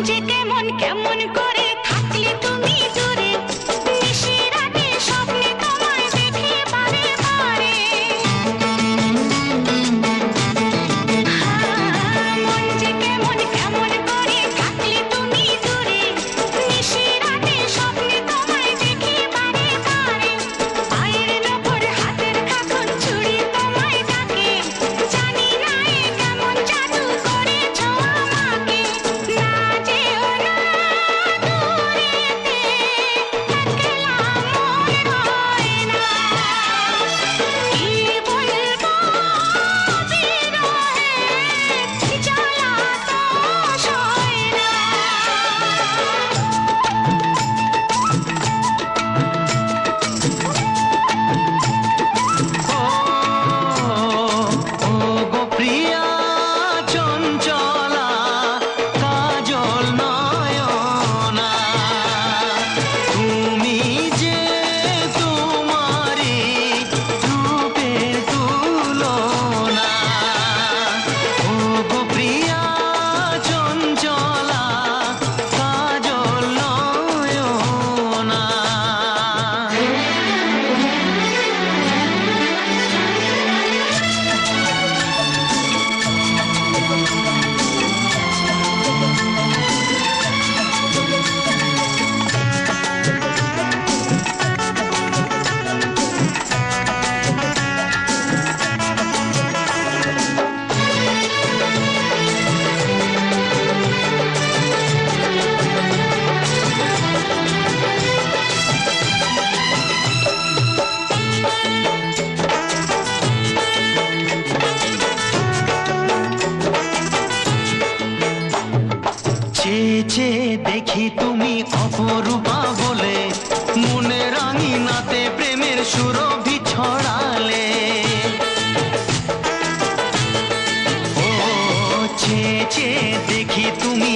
যে কেমন কেমন করে থাকলে তুমি দূরে, নিশিরাতে স্বপ্নে তোমায় দেখি বারে বারে। মন যে কেমন কেমন করে থাকলে তুমি দূরে, নিশিরাতে স্বপ্নে তোমায় দেখি বারে বারে। পায়ের নখর হাতের খাখন চুড়ি তোমায় ডাকে, জানি না এ কেমন জাদু করেছো আমাকে। না যেও না দূরেতে, একলা মন হয় না। কি বলবো বিরহে, জ্বালা তো সয় না। ও গো প্রিয়া চঞ্চলা কাজল নয়না, তুমি যে তোমারি রূপের তুলনা। ও গো প্রিয়া চঞ্চলা কাজল নয়না। চেয়ে চেয়ে দেখি তুমি অপরূপা বলে, মনে রাঙিনাতে প্রেমের সুরভি ছড়ালে। ও চেয়ে চেয়ে দেখি তুমি